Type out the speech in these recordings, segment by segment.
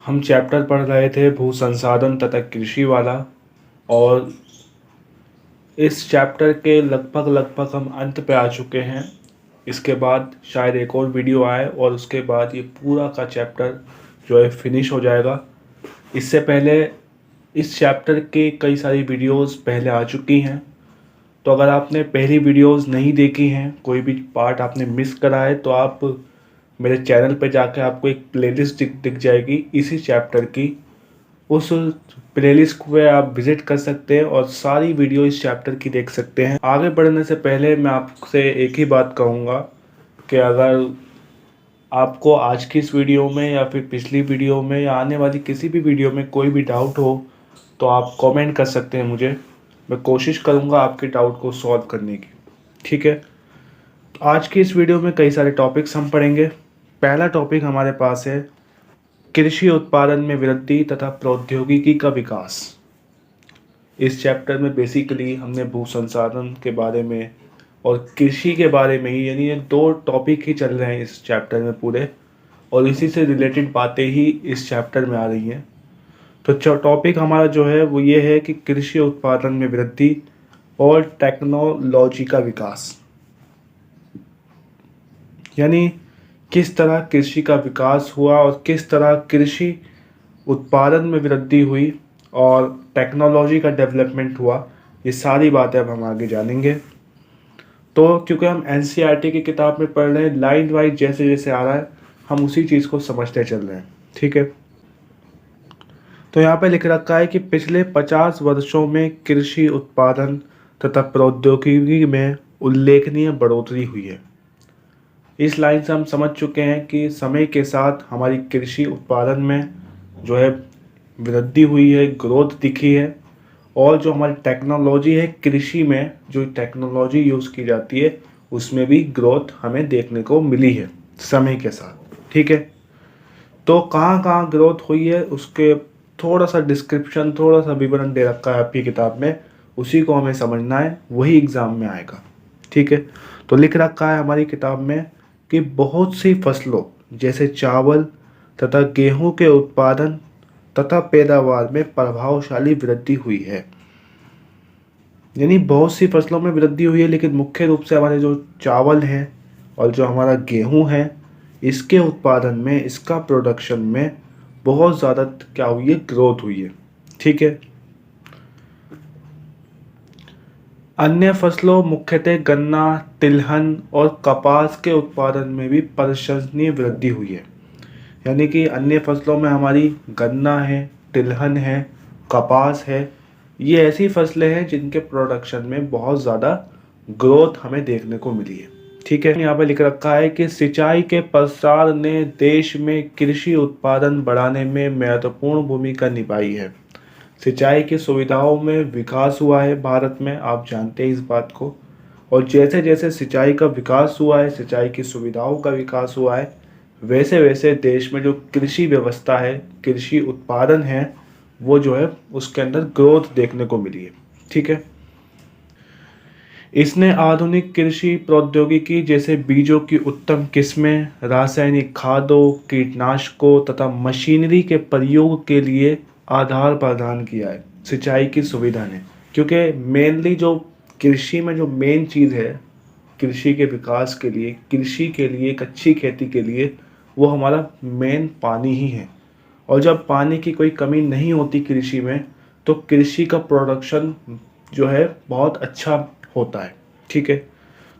हम चैप्टर पढ़ रहे थे भू संसाधन तथा कृषि वाला। और इस चैप्टर के लगभग हम अंत पे आ चुके हैं। इसके बाद शायद एक और वीडियो आए और उसके बाद ये पूरा का चैप्टर जो है फिनिश हो जाएगा। इससे पहले इस चैप्टर के कई सारी वीडियोस पहले आ चुकी हैं, तो अगर आपने पहली वीडियोस नहीं देखी हैं, कोई भी पार्ट आपने मिस करा है, तो आप मेरे चैनल पे जाकर आपको एक प्लेलिस्ट दिख जाएगी इसी चैप्टर की। उस प्लेलिस्ट पे आप विजिट कर सकते हैं और सारी वीडियो इस चैप्टर की देख सकते हैं। आगे बढ़ने से पहले मैं आपसे एक ही बात कहूँगा कि अगर आपको आज की इस वीडियो में या फिर पिछली वीडियो में या आने वाली किसी भी वीडियो में कोई भी डाउट हो, तो आप कमेंट कर सकते हैं मुझे। मैं कोशिश करूँगा आपके डाउट को सॉल्व करने की। ठीक है, तो आज की इस वीडियो में कई सारे टॉपिक्स हम पढ़ेंगे। पहला टॉपिक हमारे पास है कृषि उत्पादन में वृद्धि तथा प्रौद्योगिकी का विकास। इस चैप्टर में बेसिकली हमने भू संसाधन के बारे में और कृषि के बारे में ही, यानी ये दो टॉपिक ही चल रहे हैं इस चैप्टर में पूरे, और इसी से रिलेटेड बातें ही इस चैप्टर में आ रही हैं। तो टॉपिक हमारा जो है वो ये है कि कृषि उत्पादन में वृद्धि और टेक्नोलॉजी का विकास, यानी किस तरह कृषि का विकास हुआ और किस तरह कृषि उत्पादन में वृद्धि हुई और टेक्नोलॉजी का डेवलपमेंट हुआ। ये सारी बातें अब हम आगे जानेंगे। तो क्योंकि हम एनसीईआरटी की किताब में पढ़ रहे हैं, लाइन वाइज जैसे जैसे आ रहा है हम उसी चीज़ को समझते चल रहे हैं। ठीक है, तो यहाँ पे लिख रखा है कि पिछले 50 वर्षों में कृषि उत्पादन तथा प्रौद्योगिकी में उल्लेखनीय बढ़ोतरी हुई है। इस लाइन से हम समझ चुके हैं कि समय के साथ हमारी कृषि उत्पादन में जो है वृद्धि हुई है, ग्रोथ दिखी है। और जो हमारी टेक्नोलॉजी है, कृषि में जो टेक्नोलॉजी यूज़ की जाती है उसमें भी ग्रोथ हमें देखने को मिली है समय के साथ। ठीक है, तो कहाँ कहाँ ग्रोथ हुई है उसके थोड़ा सा डिस्क्रिप्शन, थोड़ा सा विवरण दे रखा है आपकी किताब में, उसी को हमें समझना है, वही एग्ज़ाम में आएगा। ठीक है, तो लिख रखा है हमारी किताब में कि बहुत सी फसलों जैसे चावल तथा गेहूं के उत्पादन तथा पैदावार में प्रभावशाली वृद्धि हुई है। यानी बहुत सी फसलों में वृद्धि हुई है, लेकिन मुख्य रूप से हमारे जो चावल हैं और जो हमारा गेहूं है, इसके उत्पादन में, इसका प्रोडक्शन में बहुत ज़्यादा क्या हुई है, ग्रोथ हुई है। ठीक है, अन्य फसलों मुख्यतः गन्ना, तिलहन और कपास के उत्पादन में भी प्रशंसनीय वृद्धि हुई है। यानी कि अन्य फसलों में हमारी गन्ना है, तिलहन है, कपास है, ये ऐसी फसलें हैं जिनके प्रोडक्शन में बहुत ज़्यादा ग्रोथ हमें देखने को मिली है। ठीक है, यहाँ पे लिख रखा है कि सिंचाई के प्रसार ने देश में कृषि उत्पादन बढ़ाने में महत्वपूर्ण भूमिका निभाई है। सिंचाई की सुविधाओं में विकास हुआ है भारत में, आप जानते हैं इस बात को। और जैसे जैसे सिंचाई का विकास हुआ है, सिंचाई की सुविधाओं का विकास हुआ है, वैसे वैसे देश में जो कृषि व्यवस्था है, कृषि उत्पादन है, वो जो है उसके अंदर ग्रोथ देखने को मिली है। ठीक है, इसने आधुनिक कृषि प्रौद्योगिकी जैसे बीजों की उत्तम किस्में, रासायनिक खादों, कीटनाशकों तथा मशीनरी के प्रयोग के लिए आधार प्रदान किया है सिंचाई की सुविधा ने। क्योंकि मेनली जो कृषि में जो मेन चीज़ है कृषि के विकास के लिए, कृषि के लिए, एक अच्छी खेती के लिए, वो हमारा मेन पानी ही है। और जब पानी की कोई कमी नहीं होती कृषि में, तो कृषि का प्रोडक्शन जो है बहुत अच्छा होता है। ठीक है,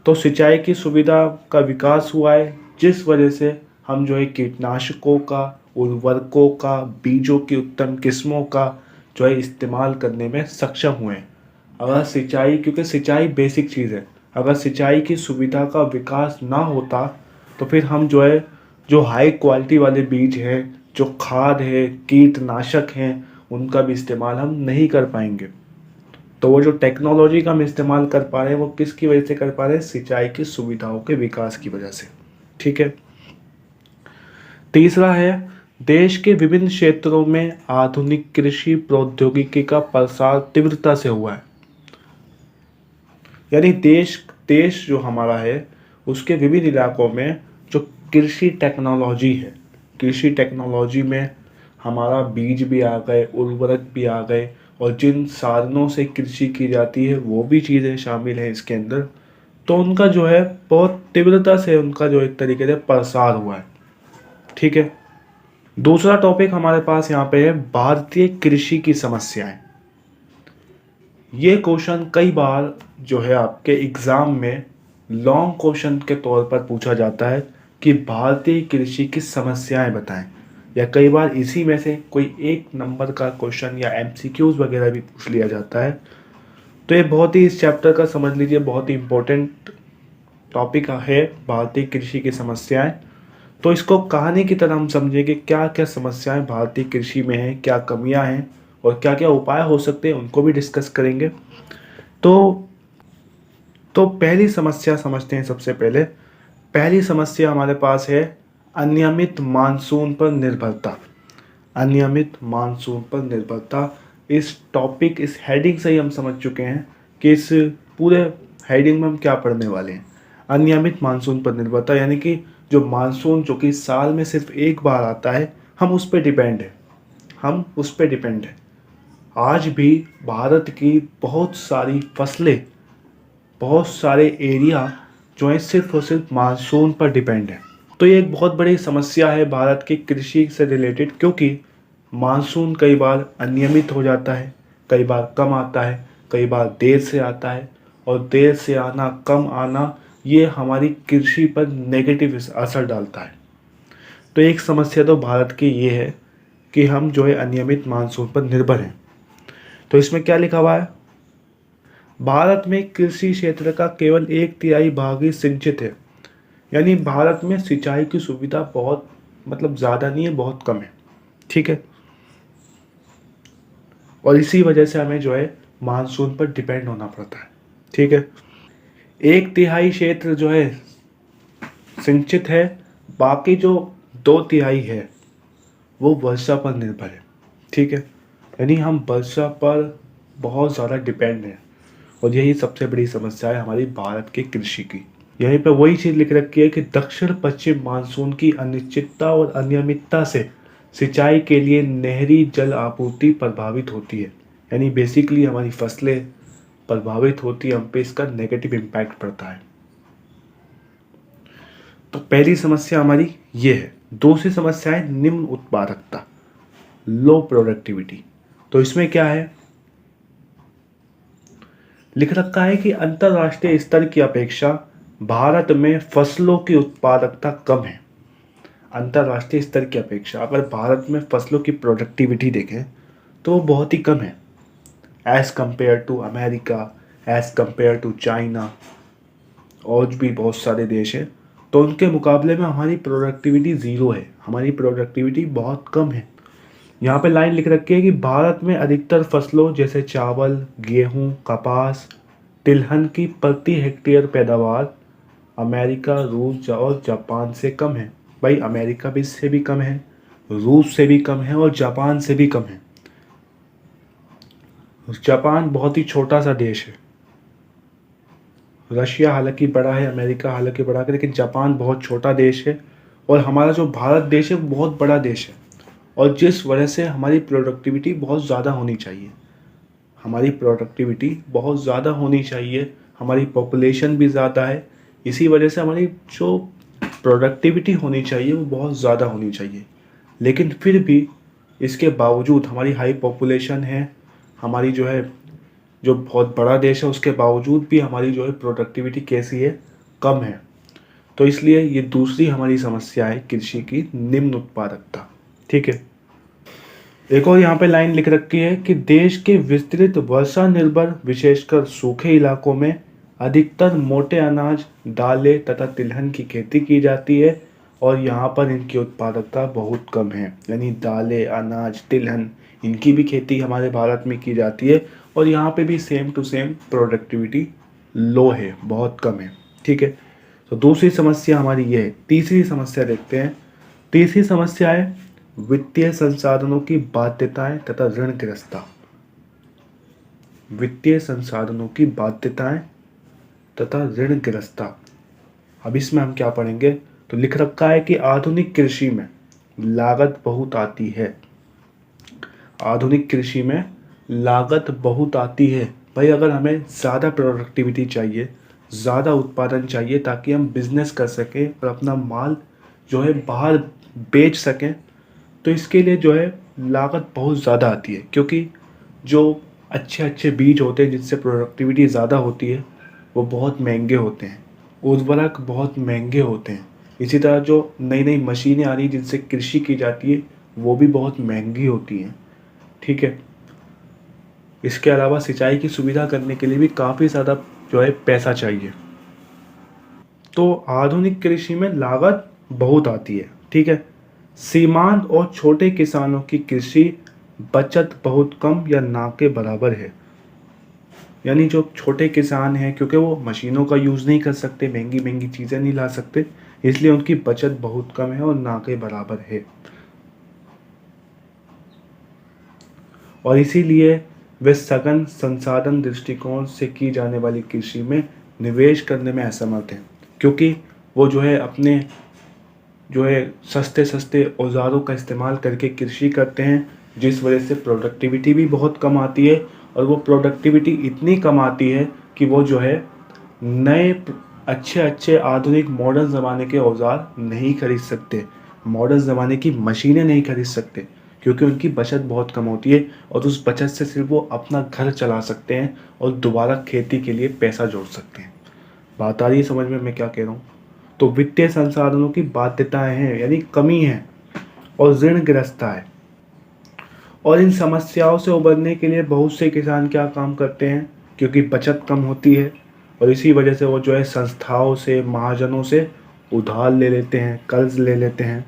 तो सिंचाई की सुविधा का विकास हुआ है, जिस वजह से हम जो है कीटनाशकों का, उर्वरकों का, बीजों की उत्तम किस्मों का जो है इस्तेमाल करने में सक्षम हुए हैं। अगर सिंचाई, क्योंकि सिंचाई बेसिक चीज़ है, अगर सिंचाई की सुविधा का विकास ना होता तो फिर हम जो है जो हाई क्वालिटी वाले बीज हैं, जो खाद है, कीटनाशक हैं, उनका भी इस्तेमाल हम नहीं कर पाएंगे। तो वो जो टेक्नोलॉजी का हम इस्तेमाल कर पा रहे हैं वो किसकी वजह से कर पा रहे हैं, सिंचाई की सुविधाओं के विकास की वजह से। ठीक है, तीसरा है देश के विभिन्न क्षेत्रों में आधुनिक कृषि प्रौद्योगिकी का प्रसार तीव्रता से हुआ है। यानी देश देश जो हमारा है उसके विभिन्न इलाकों में जो कृषि टेक्नोलॉजी है, कृषि टेक्नोलॉजी में हमारा बीज भी आ गए, उर्वरक भी आ गए, और जिन साधनों से कृषि की जाती है वो भी चीज़ें शामिल हैं इसके अंदर। तो उनका जो है बहुत तीव्रता से उनका जो एक तरीके से प्रसार हुआ है। ठीक है। दूसरा टॉपिक हमारे पास यहाँ पे है भारतीय कृषि की समस्याएं। ये क्वेश्चन कई बार जो है आपके एग्जाम में लॉन्ग क्वेश्चन के तौर पर पूछा जाता है कि भारतीय कृषि की समस्याएं बताएं, या कई बार इसी में से कोई एक नंबर का क्वेश्चन या एमसीक्यूज वगैरह भी पूछ लिया जाता है। तो ये बहुत ही इस चैप्टर का समझ लीजिए बहुत ही इम्पोर्टेंट टॉपिक है भारतीय कृषि की समस्याएं। तो इसको कहानी की तरह हम समझेंगे क्या क्या समस्याएं भारतीय कृषि में हैं, क्या कमियां हैं और क्या क्या उपाय हो सकते हैं, उनको भी डिस्कस करेंगे। तो पहली समस्या समझते हैं। सबसे पहले पहली समस्या हमारे पास है अनियमित मानसून पर निर्भरता। अनियमित मानसून पर निर्भरता। इस टॉपिक, इस हेडिंग से ही हम समझ चुके हैं कि इस पूरे हेडिंग में हम क्या पढ़ने वाले हैं। अनियमित मानसून पर निर्भरता यानी कि जो मानसून जो कि साल में सिर्फ एक बार आता है, हम उस पर डिपेंड है। हम उस पर डिपेंड है। आज भी भारत की बहुत सारी फसलें, बहुत सारे एरिया जो है सिर्फ और सिर्फ मानसून पर डिपेंड है। तो ये एक बहुत बड़ी समस्या है भारत की कृषि से रिलेटेड, क्योंकि मानसून कई बार अनियमित हो जाता है, कई बार कम आता है, कई बार देर से आता है, और देर से आना, कम आना, ये हमारी कृषि पर नेगेटिव असर डालता है। तो एक समस्या तो भारत की ये है कि हम जो है अनियमित मानसून पर निर्भर हैं। तो इसमें क्या लिखा हुआ है, भारत में कृषि क्षेत्र का केवल 1/3 भाग ही सिंचित है। यानी भारत में सिंचाई की सुविधा बहुत ज़्यादा नहीं है, बहुत कम है। ठीक है। और इसी वजह से हमें जो है मानसून पर डिपेंड होना पड़ता है। ठीक है। 1/3 क्षेत्र जो है सिंचित है, बाकी जो 2/3 है वो वर्षा पर निर्भर है। ठीक है। यानी हम वर्षा पर बहुत ज़्यादा डिपेंड हैं, और यही सबसे बड़ी समस्या है हमारी भारत के कृषि की। यहीं पर वही चीज़ लिख रखी है कि दक्षिण पश्चिम मानसून की अनिश्चितता और अनियमितता से सिंचाई के लिए नहरी जल आपूर्ति प्रभावित होती है। यानी बेसिकली हमारी फसलें प्रभावित होती है, हम पे इसका नेगेटिव इम्पैक्ट पड़ता है। तो पहली समस्या हमारी ये है। दूसरी समस्या है निम्न उत्पादकता, लो प्रोडक्टिविटी। तो इसमें क्या है, लिख रखा है कि अंतर्राष्ट्रीय स्तर की अपेक्षा भारत में फसलों की उत्पादकता कम है। अंतर्राष्ट्रीय स्तर की अपेक्षा अगर भारत में फसलों की प्रोडक्टिविटी देखें तो वो बहुत ही कम है, as compare to America, as compare to China, और भी बहुत सारे देश हैं। तो उनके मुकाबले में हमारी प्रोडक्टिविटी ज़ीरो है, हमारी प्रोडक्टिविटी बहुत कम है। यहाँ पे लाइन लिख रखी है कि भारत में अधिकतर फसलों जैसे चावल, गेहूं, कपास, तिलहन की प्रति हेक्टेयर पैदावार अमेरिका, रूस और जापान से कम है। भाई अमेरिका भी से भी कम है, रूस से भी कम है, और जापान से भी कम है। जापान बहुत ही छोटा सा देश है। रशिया हालांकि बड़ा है, अमेरिका हालांकि बड़ा है, लेकिन जापान बहुत छोटा देश है। और हमारा जो भारत देश है वो बहुत बड़ा देश है, और जिस वजह से हमारी प्रोडक्टिविटी बहुत ज़्यादा होनी चाहिए। हमारी प्रोडक्टिविटी बहुत ज़्यादा होनी चाहिए, हमारी पॉपुलेशन भी ज़्यादा है, इसी वजह से हमारी जो प्रोडक्टिविटी होनी चाहिए वो बहुत ज़्यादा होनी चाहिए। लेकिन फिर भी इसके बावजूद हमारी हाई पॉपुलेशन है, हमारी जो है जो बहुत बड़ा देश है, उसके बावजूद भी हमारी जो है प्रोडक्टिविटी कैसी है, कम है। तो इसलिए ये दूसरी हमारी समस्या है कृषि की, निम्न उत्पादकता। ठीक है। एक और यहाँ पे लाइन लिख रखी है कि देश के विस्तृत वर्षा निर्भर विशेषकर सूखे इलाकों में अधिकतर मोटे अनाज, दालें तथा तिलहन की खेती की जाती है, और यहाँ पर इनकी उत्पादकता बहुत कम है। यानी दालें, अनाज, तिलहन, इनकी भी खेती हमारे भारत में की जाती है, और यहाँ पे भी same to same productivity low है, बहुत कम है। ठीक है। तो दूसरी समस्या हमारी ये है। तीसरी समस्या देखते हैं। तीसरी समस्या है वित्तीय संसाधनों की बाध्यताएं तथा ऋणग्रस्तता। वित्तीय संसाधनों की बाध्यताएं तथा ऋणग्रस्तता। अब इसमें हम क्या पढ़ेंगे, तो लिख रखा है कि आधुनिक कृषि में लागत बहुत आती है। आधुनिक कृषि में लागत बहुत आती है। भाई अगर हमें ज़्यादा प्रोडक्टिविटी चाहिए, ज़्यादा उत्पादन चाहिए ताकि हम बिजनेस कर सकें और अपना माल जो है बाहर बेच सकें, तो इसके लिए जो है लागत बहुत ज़्यादा आती है, क्योंकि जो अच्छे अच्छे बीज होते हैं जिससे प्रोडक्टिविटी ज़्यादा होती है वो बहुत महंगे होते हैं, उर्वरक बहुत महंगे होते हैं। इसी तरह जो नई नई मशीनें आ रही जिनसे कृषि की जाती है वो भी बहुत महंगी होती हैं। ठीक है। इसके अलावा सिंचाई की सुविधा करने के लिए भी काफ़ी ज़्यादा जो है पैसा चाहिए। तो आधुनिक कृषि में लागत बहुत आती है। ठीक है। सीमांत और छोटे किसानों की कृषि बचत बहुत कम या ना के बराबर है। यानी जो छोटे किसान हैं, क्योंकि वो मशीनों का यूज़ नहीं कर सकते, महंगी महंगी चीज़ें नहीं ला सकते, इसलिए उनकी बचत बहुत कम है और ना के बराबर है। और इसीलिए वे सघन संसाधन दृष्टिकोण से की जाने वाली कृषि में निवेश करने में असमर्थ हैं, क्योंकि वो जो है अपने जो है सस्ते सस्ते औज़ारों का इस्तेमाल करके कृषि करते हैं, जिस वजह से प्रोडक्टिविटी भी बहुत कम आती है। और वो प्रोडक्टिविटी इतनी कम आती है कि वो जो है नए अच्छे अच्छे आधुनिक मॉडर्न ज़माने के औज़ार नहीं खरीद सकते, मॉडर्न ज़माने की मशीनें नहीं खरीद सकते, क्योंकि उनकी बचत बहुत कम होती है और उस बचत से सिर्फ वो अपना घर चला सकते हैं और दोबारा खेती के लिए पैसा जोड़ सकते हैं। बात आ रही है समझ में मैं क्या कह रहा हूँ? तो वित्तीय संसाधनों की बाध्यताएं हैं, यानी कमी है, और ऋणग्रस्तता है। और इन समस्याओं से उबरने के लिए बहुत से किसान क्या काम करते हैं, क्योंकि बचत कम होती है और इसी वजह से वो जो है संस्थाओं से, महाजनों से उधार ले लेते हैं, कर्ज ले लेते हैं।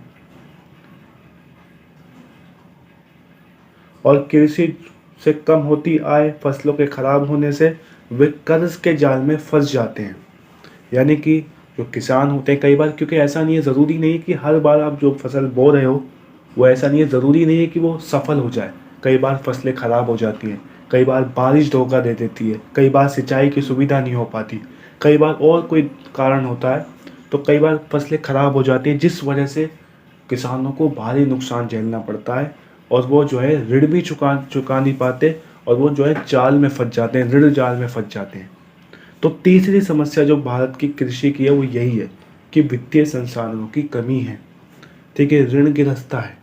और कृषि से कम होती आय, फसलों के खराब होने से वे कर्ज के जाल में फंस जाते हैं। यानी कि जो किसान होते हैं कई बार, क्योंकि ऐसा नहीं है, ज़रूरी नहीं है कि हर बार आप जो फसल बो रहे हो वो ऐसा नहीं है, ज़रूरी नहीं है कि वो सफल हो जाए। कई बार फसलें ख़राब हो जाती हैं, कई बार बारिश धोखा दे देती है, कई बार सिंचाई की सुविधा नहीं हो पाती, कई बार और कोई कारण होता है, तो कई बार फसलें ख़राब हो जाती हैं, जिस वजह से किसानों को भारी नुकसान झेलना पड़ता है और वो जो है ऋण भी चुका नहीं पाते और वो जो है जाल में फंस जाते हैं, ऋण जाल में फंस जाते हैं। तो तीसरी समस्या जो भारत की कृषि की है वो यही है कि वित्तीय संसाधनों की कमी है। ठीक है, ऋण गिरफ्ता है।